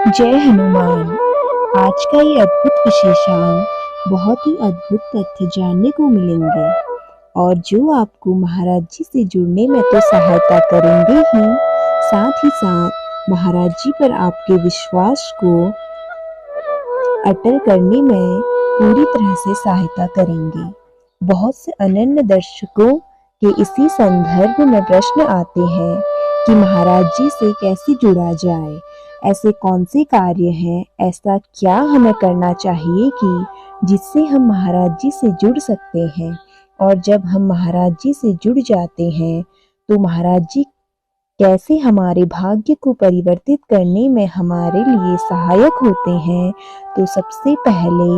जय हनुमान। आज का ये अद्भुत विशेषांक बहुत ही अद्भुत तथ्य जानने को मिलेंगे और जो आपको महाराज जी से जुड़ने में तो सहायता करेंगे ही, साथ ही साथ महाराज जी पर आपके विश्वास को अटल करने में पूरी तरह से सहायता करेंगे। बहुत से अनन्य दर्शकों के इसी संदर्भ में प्रश्न आते हैं कि महाराज जी से कैसे जुड़ा जाए, ऐसे कौन से कार्य हैं, ऐसा क्या हमें करना चाहिए कि जिससे हम महाराज जी से जुड़ सकते हैं। और जब हम महाराज जी से जुड़ जाते हैं तो महाराज जी कैसे हमारे भाग्य को परिवर्तित करने में हमारे लिए सहायक होते हैं। तो सबसे पहले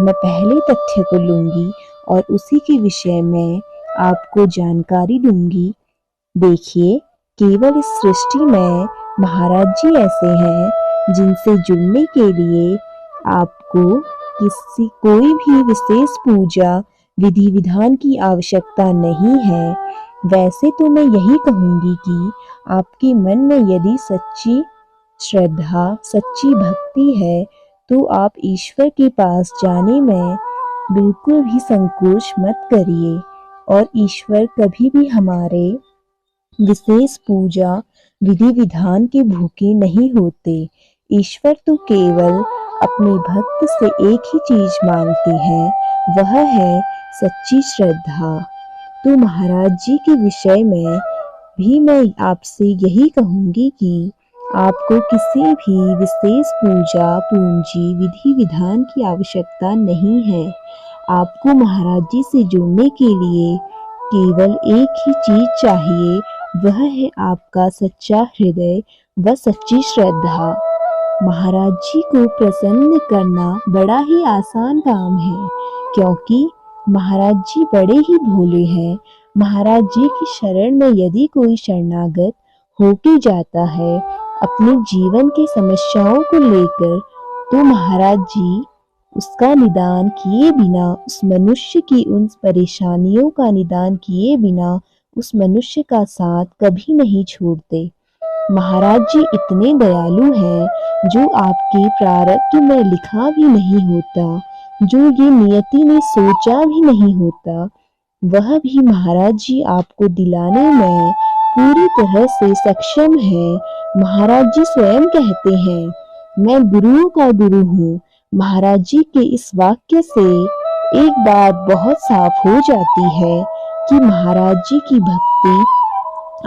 मैं पहले तथ्य को लूंगी और उसी के विषय में आपको जानकारी दूंगी। देखिए, केवल इस सृष्टि में महाराज जी ऐसे हैं जिनसे जुड़ने के लिए आपको कोई भी विशेष पूजा विधि विधान की आवश्यकता नहीं है। वैसे तो मैं यही कहूंगी कि आपके मन में यदि सच्ची श्रद्धा, सच्ची भक्ति है तो आप ईश्वर के पास जाने में बिल्कुल भी संकोच मत करिए। और ईश्वर कभी भी हमारे विशेष पूजा विधि विधान के भूखे नहीं होते। ईश्वर तो केवल अपने भक्त से एक ही चीज मांगते हैं, वह है सच्ची श्रद्धा। तो महाराज जी के विषय में भी मैं आपसे यही कहूंगी कि आपको किसी भी विशेष पूजा पूंजी विधि विधान की आवश्यकता नहीं है। आपको महाराज जी से जुड़ने के लिए केवल एक ही चीज चाहिए, वह है आपका सच्चा हृदय व सच्ची श्रद्धा। महाराज जी को प्रसन्न करना बड़ा ही आसान काम है, क्योंकि महाराज जी बड़े ही भोले हैं। महाराज जी की शरण में यदि कोई शरणागत होके जाता है अपने जीवन की समस्याओं को लेकर, तो महाराज जी उसका निदान किए बिना, उस मनुष्य की उन परेशानियों का निदान किए बिना उस मनुष्य का साथ कभी नहीं छोड़ते। महाराज जी इतने दयालु हैं जो आपके प्रारब्ध में लिखा भी नहीं होता, जो ये नियति ने सोचा भी नहीं होता, वह भी महाराज जी आपको दिलाने में पूरी तरह से सक्षम है। महाराज जी स्वयं कहते हैं, मैं गुरुओं का गुरु हूँ। महाराज जी के इस वाक्य से एक बात बहुत साफ हो जाती है कि महाराज जी की भक्ति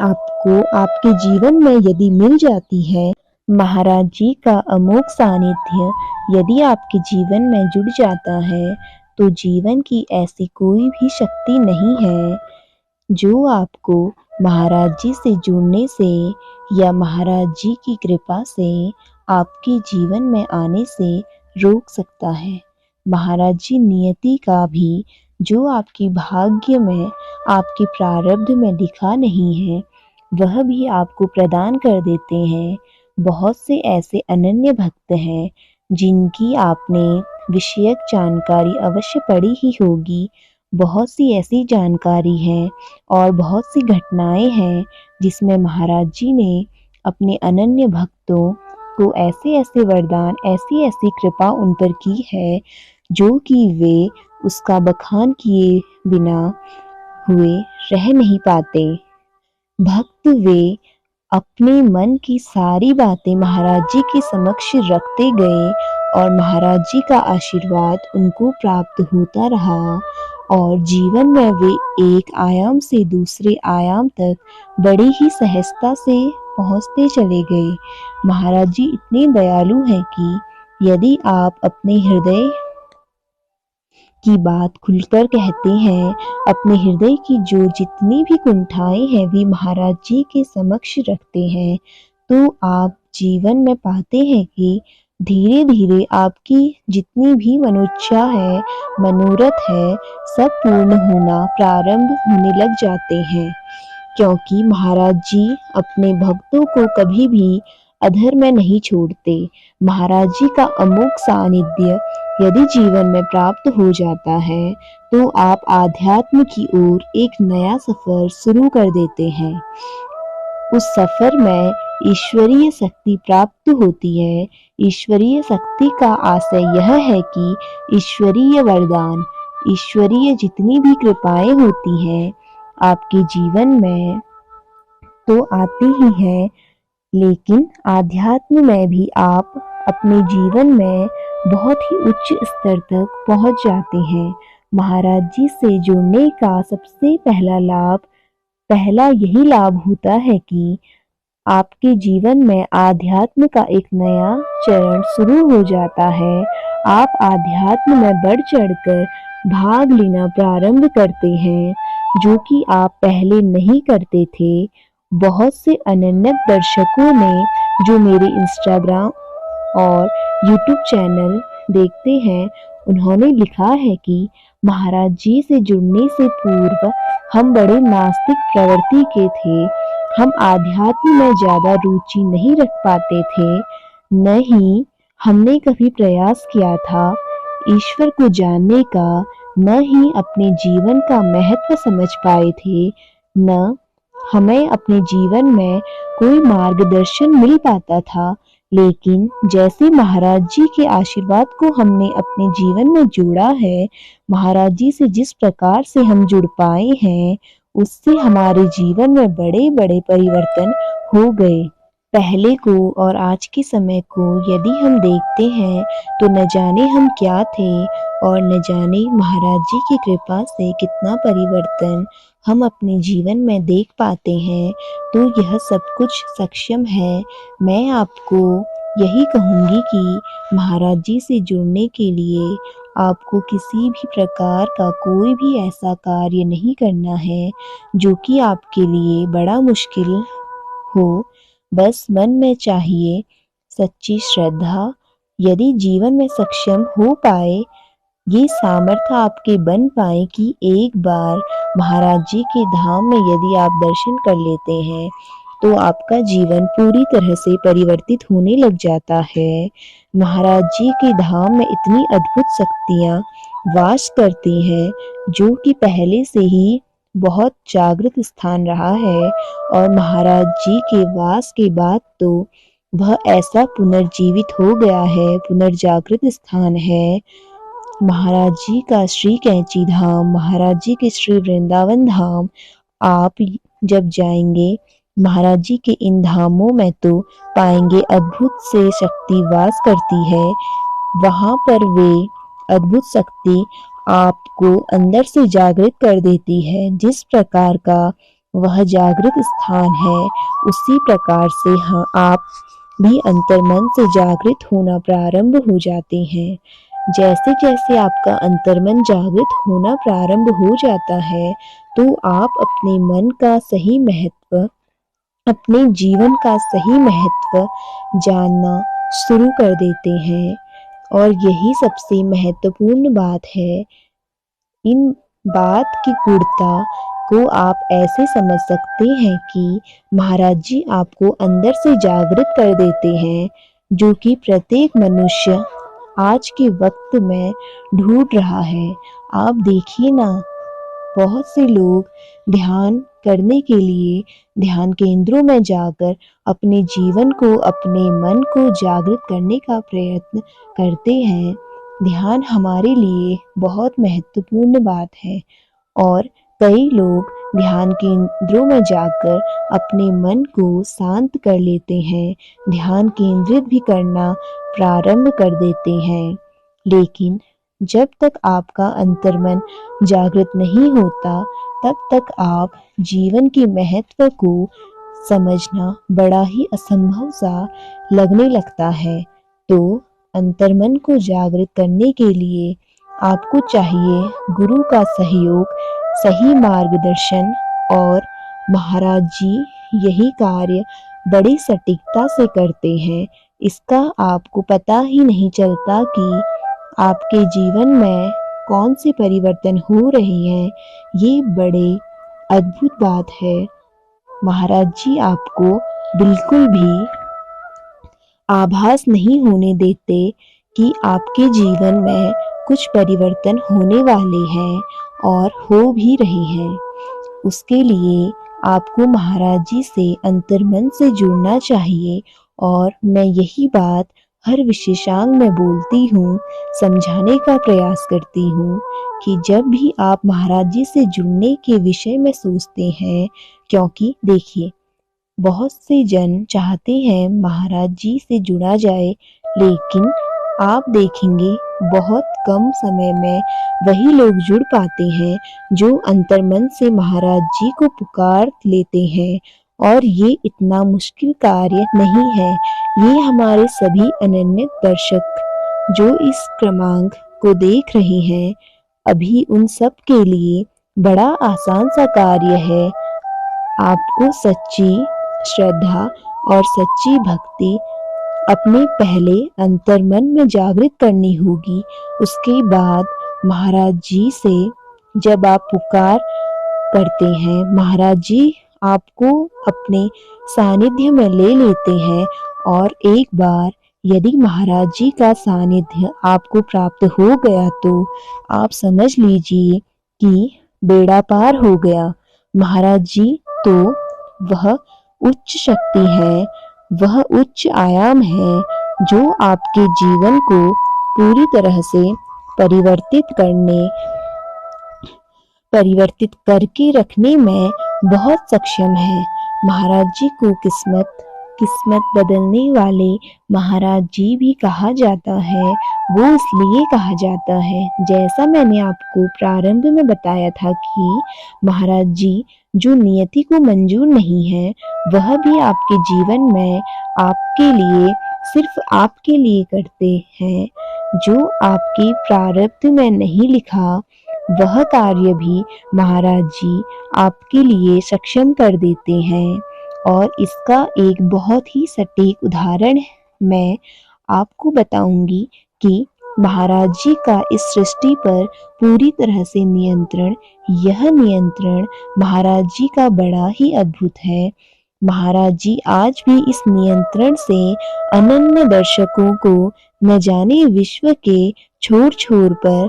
आपको आपके जीवन में यदि मिल जाती है, महाराज जी का अमोघ सानिध्य यदि आपके जीवन में जुड़ जाता है, तो जीवन की ऐसी कोई भी शक्ति नहीं है जो आपको महाराज जी से जुड़ने से या महाराज जी की कृपा से आपके जीवन में आने से रोक सकता है। महाराज जी नियति का भी जो आपके भाग्य में, आपके प्रारब्ध में लिखा नहीं है, वह भी आपको प्रदान कर देते हैं। बहुत से ऐसे अनन्य भक्त हैं जिनकी आपने विषयक जानकारी अवश्य पढ़ी ही होगी। बहुत सी ऐसी जानकारी है और बहुत सी घटनाएं हैं जिसमें महाराज जी ने अपने अनन्य भक्तों को ऐसे ऐसे वरदान, ऐसी ऐसी कृपा उन पर की है जो कि वे उसका बखान किए बिना हुए रह नहीं पाते। भक्त वे अपने मन की सारी बातें महाराज जी के समक्ष रखते गए और महाराज जी का आशीर्वाद उनको प्राप्त होता रहा और जीवन में वे एक आयाम से दूसरे आयाम तक बड़ी ही सहजता से पहुंचते चले गए। महाराज जी इतने दयालु हैं कि यदि आप अपने हृदय की बात खुलकर कहते हैं, अपने हृदय की जो जितनी भी कुंठाएं हैं वे महाराज जी के समक्ष रखते हैं, तो आप जीवन में पाते हैं कि धीरे धीरे आपकी जितनी भी मनोच्छा है, मनोरथ है, सब पूर्ण होना प्रारंभ होने लग जाते हैं। क्योंकि महाराज जी अपने भक्तों को कभी भी अधर में नहीं छोड़ते। महाराज जी का अमोघ सानिध्य यदि जीवन में प्राप्त हो जाता है तो आप आध्यात्म की ओर एक नया सफर शुरू कर देते हैं। उस सफर में ईश्वरीय शक्ति प्राप्त होती है। ईश्वरीय शक्ति का आशय यह है कि ईश्वरीय वरदान, ईश्वरीय जितनी भी कृपाएं होती हैं आपके जीवन में तो आती ही हैं, लेकिन आध्यात्म में भी आप अपने जीवन में बहुत ही उच्च स्तर तक पहुंच जाते हैं। महाराज जी से जुड़ने का सबसे पहला यही लाभ होता है कि आपके जीवन में आध्यात्म का एक नया चरण शुरू हो जाता है। आप आध्यात्म में बढ़ चढ़कर भाग लेना प्रारंभ करते हैं, जो कि आप पहले नहीं करते थे। बहुत से अनन्य दर्शकों ने जो मेरे इंस्टाग्राम और यूट्यूब चैनल देखते हैं, उन्होंने लिखा है कि महाराज जी से जुड़ने से पूर्व हम बड़े नास्तिक प्रवृत्ति के थे। हम आध्यात्म में ज्यादा रुचि नहीं रख पाते थे, न ही हमने कभी प्रयास किया था ईश्वर को जानने का, न ही अपने जीवन का महत्व समझ पाए थे, न हमें अपने जीवन में कोई मार्गदर्शन मिल पाता था। लेकिन जैसे महाराज जी के आशीर्वाद को हमने अपने जीवन में जोड़ा है, महाराज जी से जिस प्रकार से हम जुड़ पाए हैं, उससे हमारे जीवन में बड़े बड़े परिवर्तन हो गए। पहले को और आज के समय को यदि हम देखते हैं तो न जाने हम क्या थे और न जाने महाराज जी की कृपा से कितना परिवर्तन हम अपने जीवन में देख पाते हैं। तो यह सब कुछ सक्षम है। मैं आपको यही कहूँगी कि महाराज जी से जुड़ने के लिए आपको किसी भी प्रकार का कोई भी ऐसा कार्य नहीं करना है जो कि आपके लिए बड़ा मुश्किल हो। बस मन में चाहिए सच्ची श्रद्धा। यदि जीवन में सक्षम हो पाए, ये सामर्थ्य आपके बन पाए कि एक बार महाराज जी के धाम में यदि आप दर्शन कर लेते हैं तो आपका जीवन पूरी तरह से परिवर्तित होने लग जाता है। महाराज जी के धाम में इतनी अद्भुत शक्तियाँ वास करती हैं, जो कि पहले से ही बहुत जागृत स्थान रहा है, और महाराज जी के वास के बाद तो वह ऐसा पुनर्जीवित हो गया है, पुनर्जागृत स्थान है। महाराज जी का श्री कैंची धाम, महाराज जी के श्री वृंदावन धाम, आप जब जाएंगे महाराज जी के इन धामों में तो पाएंगे अद्भुत से शक्ति वास करती है। वहां पर वे अद्भुत शक्ति आपको अंदर से जागृत कर देती है। जिस प्रकार का वह जागृत स्थान है, उसी प्रकार से आप भी अंतर्मन से जागृत होना प्रारंभ हो जाते हैं। जैसे जैसे आपका अंतर्मन जागृत होना प्रारंभ हो जाता है, तो आप अपने मन का सही महत्व, अपने जीवन का सही महत्व जानना शुरू कर देते हैं। और यही सबसे महत्वपूर्ण बात है। इन बात की गूढ़ता को आप ऐसे समझ सकते हैं कि महाराज जी आपको अंदर से जागृत कर देते हैं, जो कि प्रत्येक मनुष्य आज के वक्त में ढूंढ रहा है। आप देखिए ना, बहुत से लोग ध्यान करने के लिए ध्यान केंद्रों में जाकर अपने जीवन को, अपने मन को जागृत करने का प्रयत्न करते हैं। ध्यान हमारे लिए बहुत महत्वपूर्ण बात है, और कई लोग ध्यान केंद्रों में जाकर अपने मन को शांत कर लेते हैं, ध्यान केंद्रित भी करना प्रारंभ कर देते हैं। लेकिन जब तक आपका अंतर्मन जागृत नहीं होता, तब तक आप जीवन के महत्व को समझना बड़ा ही असंभव सा लगने लगता है। तो अंतर्मन को जागृत करने के लिए आपको चाहिए गुरु का सहयोग, सही मार्गदर्शन, और महाराज जी यही कार्य बड़ी सटीकता से करते हैं। इसका आपको पता ही नहीं चलता कि आपके जीवन में कौन से परिवर्तन हो रहे हैं। ये बड़े अद्भुत बात है। महाराज जी आपको बिल्कुल भी आभास नहीं होने देते कि आपके जीवन में कुछ परिवर्तन होने वाले हैं और हो भी रहे हैं। उसके लिए आपको महाराज जी से अंतर्मन से जुड़ना चाहिए और मैं यही बात हर विशेषांग में बोलती हूँ, समझाने का प्रयास करती हूँ कि जब भी आप महाराज जी से जुड़ने के विषय में सोचते हैं, क्योंकि देखिए बहुत से जन चाहते हैं महाराज जी से जुड़ा जाए, लेकिन आप देखेंगे बहुत कम समय में वही लोग जुड़ पाते हैं जो अंतर्मन से महाराज जी को पुकार लेते हैं। और ये इतना मुश्किल कार्य नहीं है। ये हमारे सभी अनन्य दर्शक जो इस क्रमांक को देख रहे हैं, अभी उन सब के लिए बड़ा आसान सा कार्य है। आपको सच्ची श्रद्धा और सच्ची भक्ति अपने पहले अंतर्मन में जागृत करनी होगी। उसके बाद महाराज जी से जब आप पुकार करते हैं, महाराज जी आपको अपने सानिध्य में ले लेते हैं और एक बार यदि महाराज जी का सानिध्य आपको प्राप्त हो गया तो आप समझ लीजिए कि बेड़ा पार हो गया। महाराज जी तो वह उच्च शक्ति है, वह उच्च आयाम है जो आपके जीवन को पूरी तरह से परिवर्तित करके रखने में बहुत सक्षम है। महाराज जी को किस्मत बदलने वाले महाराज जी भी कहा जाता है। वो इसलिए कहा जाता है, जैसा मैंने आपको प्रारंभ में बताया था कि महाराज जी जो नियति को मंजूर नहीं है, वह भी आपके जीवन में आपके लिए, सिर्फ आपके लिए करते हैं। जो आपके प्रारब्ध में नहीं लिखा, वह कार्य भी महाराज जी आपके लिए सक्षम कर देते हैं। और इसका एक बहुत ही सटीक उदाहरण मैं आपको बताऊंगी कि महाराज जी का इस सृष्टि पर पूरी तरह से नियंत्रण, यह नियंत्रण महाराज जी का बड़ा ही अद्भुत है। महाराज जी आज भी इस नियंत्रण से अनन्य दर्शकों को न जाने विश्व के छोर छोर पर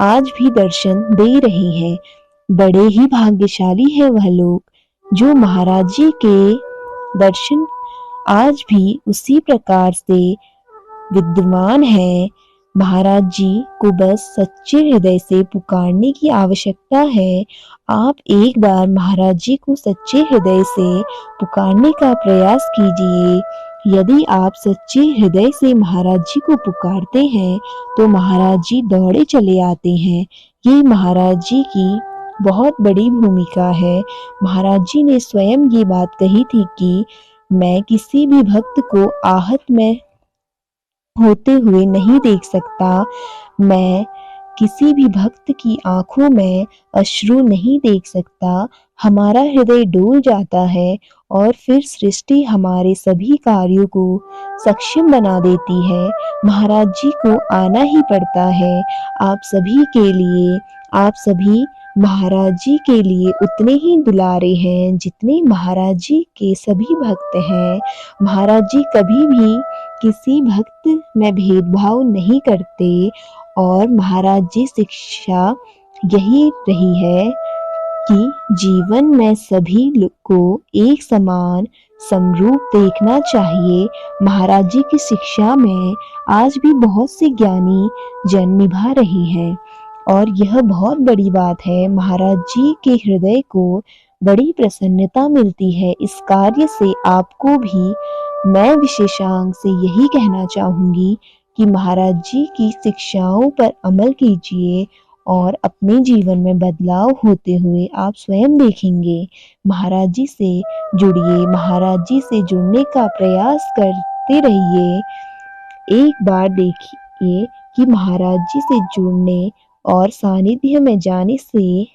आज भी दर्शन दे रहे हैं। बड़े ही भाग्यशाली है वह लोग जो महाराज जी के दर्शन आज भी उसी प्रकार से विद्यमान है। महाराज जी को बस सच्चे हृदय से पुकारने की आवश्यकता है। आप एक बार महाराज जी को सच्चे हृदय से पुकारने का प्रयास कीजिए। यदि आप सच्चे हृदय से महाराज जी को पुकारते हैं तो महाराज जी दौड़े चले आते हैं। ये महाराज जी की बहुत बड़ी भूमिका है। महाराज जी ने स्वयं ये बात कही थी कि मैं किसी भी भक्त को आहत में होते हुए नहीं देख सकता, मैं किसी भी भक्त की आंखों में अश्रु नहीं देख सकता। हमारा हृदय डोल जाता है और फिर सृष्टि हमारे सभी कार्यों को सक्षम बना देती है। महाराज जी को आना ही पड़ता है। आप सभी के लिए, आप सभी महाराज जी के लिए उतने ही दुलारे हैं जितने महाराज जी के सभी भक्त हैं। महाराज जी कभी भी किसी भक्त में भेदभाव नहीं करते और महाराज जी शिक्षा यही रही है कि जीवन में सभी को एक समान समरूप देखना चाहिए। महाराज जी की शिक्षा में आज भी बहुत से ज्ञानी जन निभा रहे हैं और यह बहुत बड़ी बात है। महाराज जी के हृदय को बड़ी प्रसन्नता मिलती है इस कार्य से। आपको भी मैं विशेषांक से यही कहना चाहूंगी कि महाराज जी की शिक्षाओं पर अमल कीजिए और अपने जीवन में बदलाव होते हुए आप स्वयं देखेंगे। महाराज जी से जुड़िए, महाराज जी से जुड़ने का प्रयास करते रहिए। एक बार देखिए कि महाराज जी से जुड़ने और सानिध्य में जाने से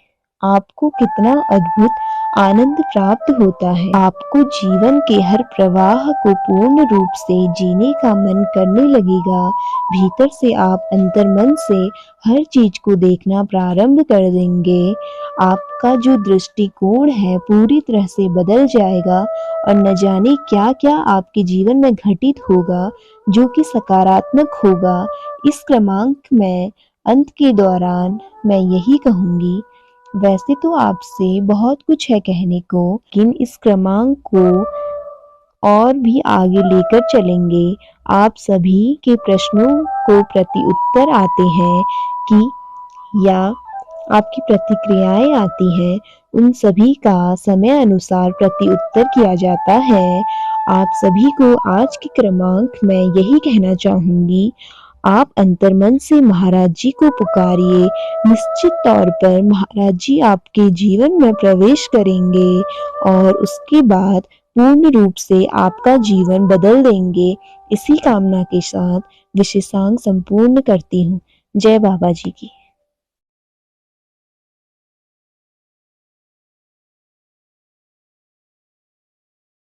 आपको कितना अद्भुत आनंद प्राप्त होता है। आपको जीवन के हर प्रवाह को पूर्ण रूप से जीने का मन करने लगेगा। भीतर से आप अंतर्मन से हर चीज को देखना प्रारंभ कर देंगे। आपका जो दृष्टिकोण है पूरी तरह से बदल जाएगा और न जाने क्या क्या आपके जीवन में घटित होगा जो कि सकारात्मक होगा। इस क्रमांक में अंत के दौरान मैं यही कहूंगी वैसे तो आपसे बहुत कुछ है कहने को, लेकिन इस क्रमांक को और भी आगे लेकर चलेंगे। आप सभी के प्रश्नों को प्रति उत्तर आते हैं कि या आपकी प्रतिक्रियाएं आती हैं, उन सभी का समय अनुसार प्रति उत्तर किया जाता है। आप सभी को आज के क्रमांक में यही कहना चाहूंगी, आप अंतर्मन से महाराज जी को पुकारिए। निश्चित तौर पर महाराज जी आपके जीवन में प्रवेश करेंगे और उसके बाद पूर्ण रूप से आपका जीवन बदल देंगे। इसी कामना के साथ विशेषांक संपूर्ण करती हूँ। जय बाबा जी की।